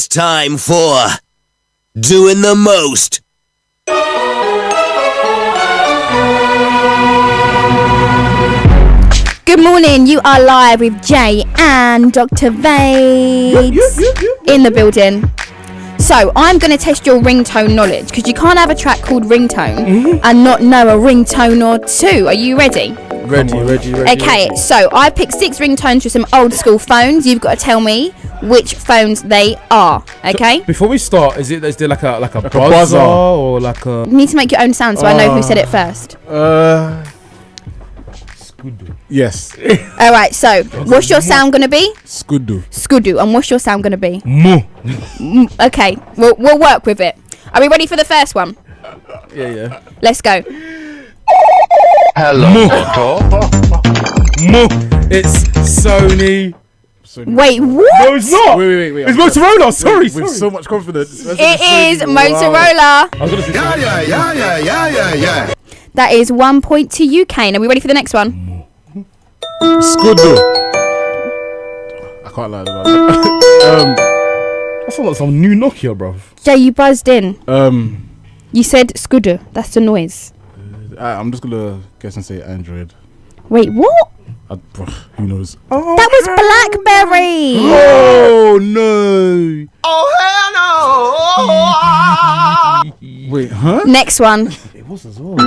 It's time for Doing the Most. Good morning, you are live with Jay and Dr Vades in the building. So I'm going to test your ringtone knowledge, because you can't have a track called Ringtone and not know a ringtone or two. Are you ready? Ready. Okay, so I picked 6 ringtones for some old school phones. You've got to tell me which phones they are, okay? So before we start, is there like a buzzer or like a... You need to make your own sound so I know who said it first. Skudu. Yes. Alright, so what's your sound going to be? Skudu. And what's your sound going to be? Moo. Okay, we'll work with it. Are we ready for the first one? Yeah. Let's go. Hello, Doctor. Moo. It's Sony. Wait, what? No, it's not. Wait. It's Motorola. Sorry. With so much confidence. It is Motorola. I was gonna say Yeah. That is 1 point to you, Kane. Are we ready for the next one? Skudu. I can't lie about that. that sounds like some new Nokia, bro. Jay, you buzzed in. Um, You said Skudu. That's the noise. I'm just gonna guess and say Android. Wait, what? Who knows? That was Blackberry. Oh no! Oh, hell no! Wait, huh? Next one. It was as well.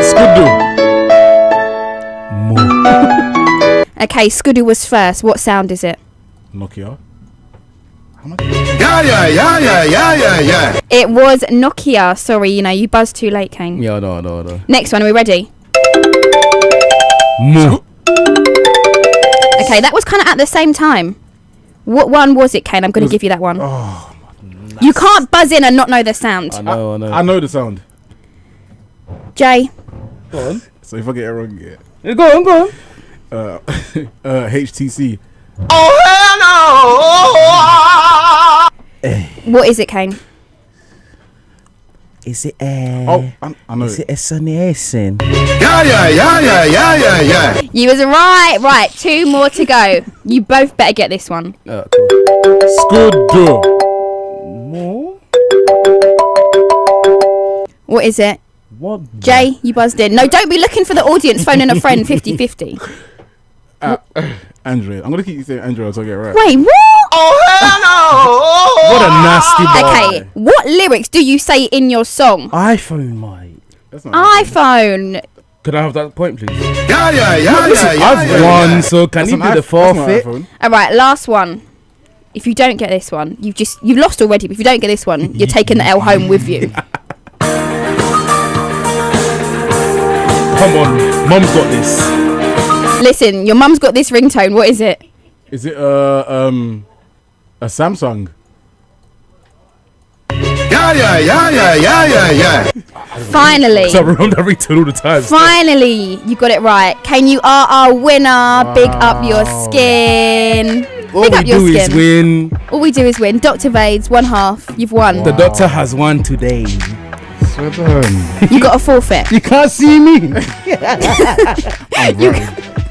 Skudu. Okay, Skudu was first. What sound is it? Nokia. Yeah. It was Nokia. Sorry, you buzzed too late, Kane. Yeah, no. Next one. Are we ready? Moo. Okay, that was kind of at the same time. What one was it, Kane? I'm going to give you that one. Oh, You can't buzz in and not know the sound. I know. I know the sound. Jay. Go on. So if I get it wrong, yeah. Go on. HTC. Oh, hell no! What is it, Kane? Is it I know. Is it a Sony Ericsson? Yeah. You was right. Right, 2 more to go. You both better get this one. Cool. Skudu. More? What is it? What? Jay, you buzzed in. No, don't be looking for the audience phoning a friend 50-50. Android. I'm gonna keep saying Android until I get it right. Wait, what? Oh, hell no! What a nasty boy. Okay, what lyrics do you say in your song? iPhone, mate. That's not iPhone. Could I have that point, please? Yeah. I've won, so can you do the forfeit? All right, last one. If you don't get this one, you've lost already. But if you don't get this one, you're taking the L home with you. Come on, Mum's got this. Listen, your mum's got this ringtone. What is it? Is it a Samsung? Yeah. Finally. So I remember that ringtone all the time. Finally, you got it right. Kane, you are our winner. Big up your skin. All Big up we your do skin. is win. All we do is win. Dr Vades, 1/2. You've won. The doctor has won today. Swear down. You got a forfeit. You can't see me.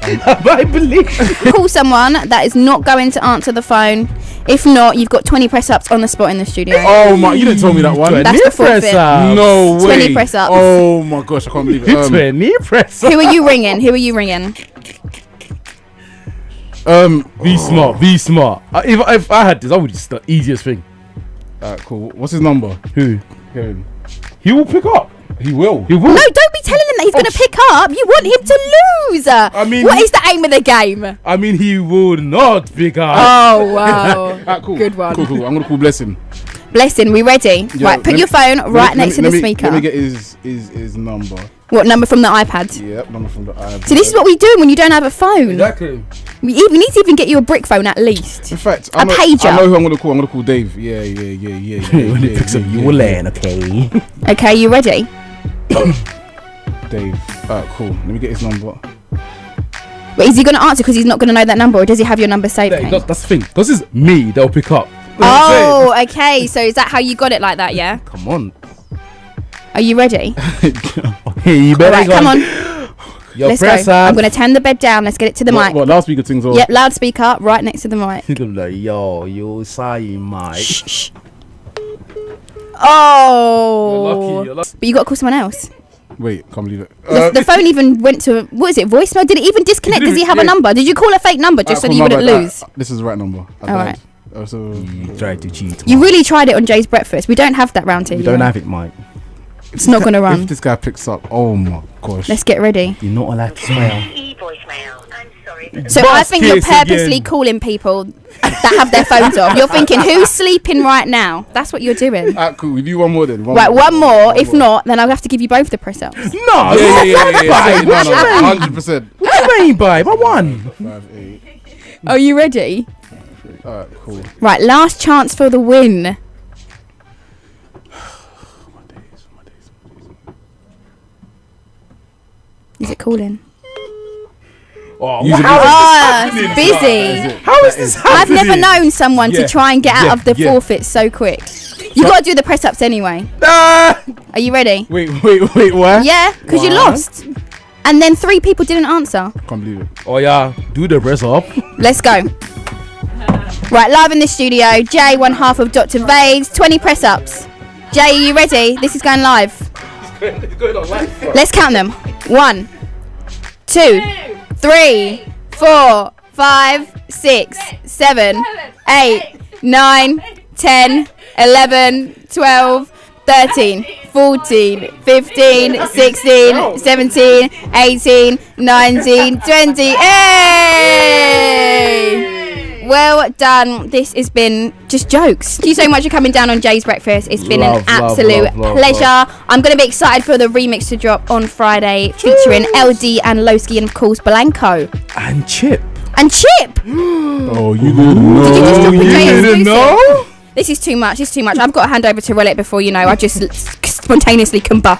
I believe. Call someone that is not going to answer the phone. If not, you've got 20 press ups on the spot in the studio. Oh my! You didn't tell me that one. That's the forfeit. No way. 20 press ups. Oh my gosh! I can't believe it. 20 press. Who are you ringing? Be smart. If I had this, I would just the easiest thing. Cool. What's his number? Who? Kevin. He will pick up. He will. No, don't be telling him that he's going to pick up. You want him to lose. I mean, what is the aim of the game? I mean, he will not pick up. Oh, wow. Cool. Good one. Cool. I'm gonna call Blessing. Blessing, we ready? Yeah, right, put your phone right next to the speaker. Let me get his number. What number from the iPad? Yep, number from the iPad. So this is what we do when you don't have a phone. Exactly. We need to even get you a brick phone at least. In fact, A pager. I know who I'm gonna call. I'm gonna call Dave. Yeah. When he picks up, you will learn, okay? Okay, you ready? Dave. Cool. Let me get his number. But is he going to answer because he's not going to know that number, or does he have your number saved? That's the thing. This is me. They'll pick up. Oh, okay. So is that how you got it like that? Yeah. Come on. Are you ready? Hey, you better Right, go. come on. Yo, Let's go. press up. I'm going to turn the bed down. Let's get it to the mic. What loudspeaker things on? Yep, loudspeaker right next to the mic. I'm like, yo, you saying, mate. Shh. Oh. You're lucky. But you got to call someone else. Wait, can't believe it. The phone even went to, what is it, voicemail? Did it even disconnect? Does he have a number? Did you call a fake number just so that you wouldn't lose? This is the right number. Alright. So You tried to cheat. You really tried it on Jay's breakfast. We don't have that round here. You don't have it, mate. It's not going to run. If this guy picks up, oh my gosh. Let's get ready. You're not allowed to smile. voicemail. I'm sorry. So I Boss think you're kiss purposely again. calling people that have their phones off. You're thinking, who's sleeping right now? That's what you're doing. Alright, cool. We do one more then. Right, one more. If not, then I'll have to give you both the press ups. No, Yeah. babe. What you mean? 100%. What you mean, babe? I won. 5, 8. Are you ready? Alright, cool. Right, last chance for the win. Is it calling? Oh, Use it. Ah, it's busy. how is this I've happening? never known someone to Yeah, try and get out yeah, of the yeah. forfeit so quick. You got to do the press ups anyway. Ah! Are you ready? Wait, what? Yeah, because you What? lost. And then 3 people didn't answer. Can't believe it. Oh yeah, do the press up. Let's go. Right, live in the studio, Jay, one half of Dr. Vades, 20 press ups. Jay, are you ready? This is going live. Let's count them. 1, 2, 3, 4, 5, 6, 7, 8, 9, 10, 11, 12, 13, 14, 15, 16, 17, 18, 19, 20. Hey! Well done. This has been just jokes. Thank you so much for coming down on Jay's Breakfast. It's been an absolute pleasure. I'm going to be excited for the remix to drop on Friday featuring LD and Loski and of course Blanco. And Chip. And Chip! Oh, you didn't know. Did you just drop a Jay didn't exclusive? know? This is too much. It's too much. I've got to hand over to Relic before I just spontaneously combust.